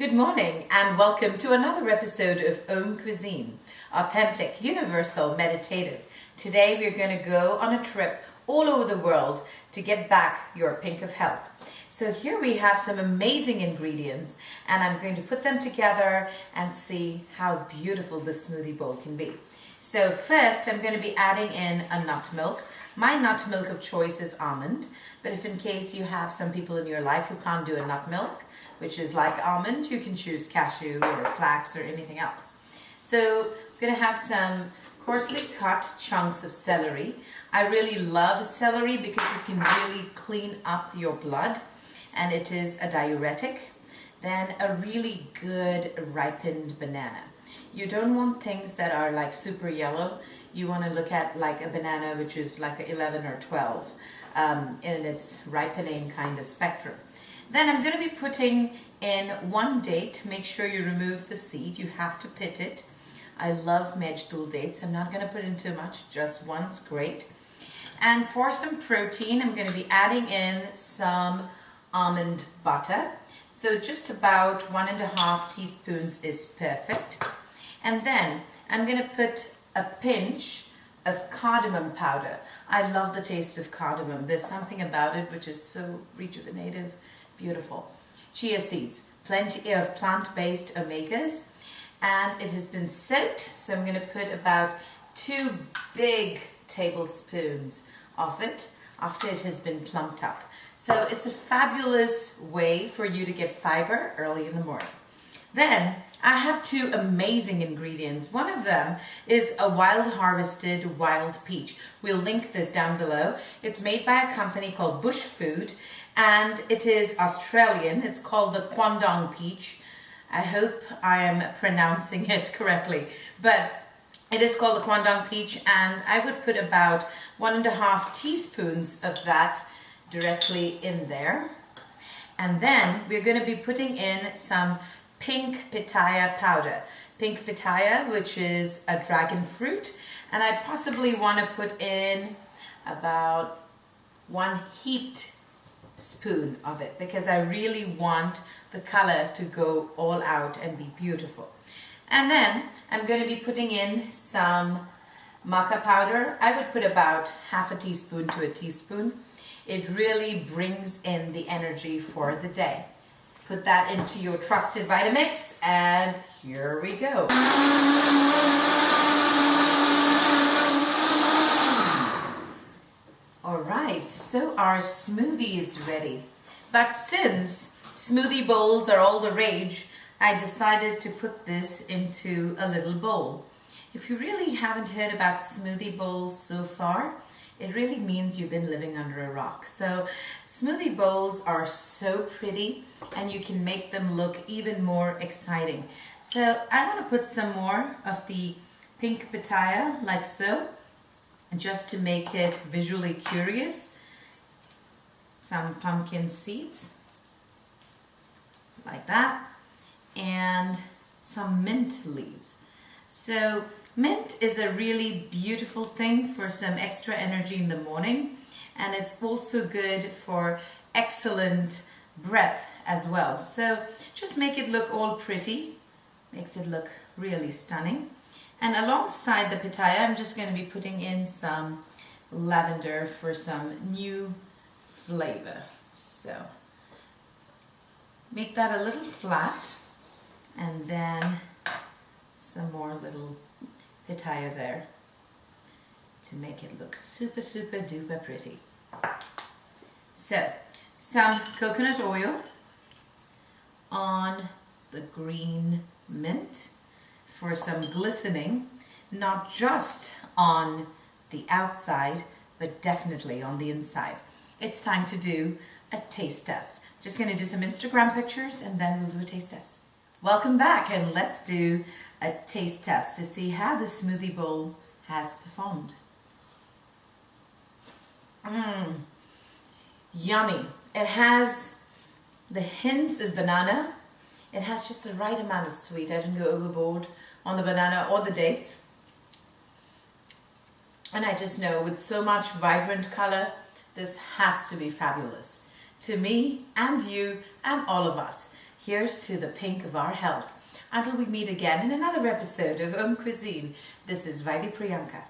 Good morning and welcome to another episode of AUMcuisine, authentic, universal, meditative. Today we're going to go on a trip all over the world to get back your pink of health. So here we have some amazing ingredients and I'm going to put them together and see how beautiful this smoothie bowl can be. So first I'm going to be adding in a nut milk. My nut milk of choice is almond, but if in case you have some people in your life who can't do a nut milk, which is like almond, you can choose cashew or flax or anything else. So I'm going to have some coarsely cut chunks of celery. I really love celery because it can really clean up your blood and it is a diuretic. Then a really good ripened banana. You don't want things that are like super yellow. You want to look at like a banana which is like a 11 or 12 in its ripening kind of spectrum. Then I'm going to be putting in one date. Make sure you remove the seed. You have to pit it. I love medjool dates. I'm not going to put in too much. Just one's great. And for some protein, I'm going to be adding in some almond butter. So just about 1.5 teaspoons is perfect. And then I'm going to put a pinch of cardamom powder. I love the taste of cardamom. There's something about it which is so rejuvenative, beautiful. Chia seeds, plenty of plant-based omegas, and it has been soaked, so I'm going to put about 2 big tablespoons of it after it has been plumped up. So it's a fabulous way for you to get fiber early in the morning. Then I have 2 amazing ingredients. One of them is a wild harvested wild peach. We'll link this down below. It's made by a company called Bushfood and it is Australian. It's called the Quandong peach. I hope I am pronouncing it correctly, but it is called the Quandong peach and I would put about 1.5 teaspoons of that directly in there. And then we're going to be putting in some pink pitaya powder. Pink pitaya, which is a dragon fruit, and I possibly want to put in about 1 heaped spoon of it because I really want the color to go all out and be beautiful. And then I'm going to be putting in some maca powder. I would put about 1/2 teaspoon to 1 teaspoon. It really brings in the energy for the day. Put that into your trusted vitamix and here we go. Alright, so our smoothie is ready. But since smoothie bowls are all the rage, I decided to put this into a little bowl. If you really haven't heard about smoothie bowls so far, it really means you've been living under a rock. So smoothie bowls are so pretty and you can make them look even more exciting. So I want to put some more of the pink pitaya like so, just to make it visually curious. Some pumpkin seeds like that and some mint leaves. So mint is a really beautiful thing for some extra energy in the morning, and it's also good for excellent breath as well. So just make it look all pretty, makes it look really stunning. And alongside the pitaya, I'm just going to be putting in some lavender for some new flavor. So make that a little flat and then some more little pitaya there to make it look super duper pretty. So some coconut oil on the green mint for some glistening, not just on the outside but definitely on the inside. It's time to do a taste test. Just going to do some Instagram pictures and then we'll do a taste test. Welcome back and let's do a taste test to see how the smoothie bowl has performed. Yummy. It has the hints of banana. It has just the right amount of sweet. I didn't go overboard on the banana or the dates. And I just know with so much vibrant color, this has to be fabulous. To me and you and all of us. Here's to the pink of our health. Until we meet again in another episode of AUMcuisine, this is Vaidya Priyanka.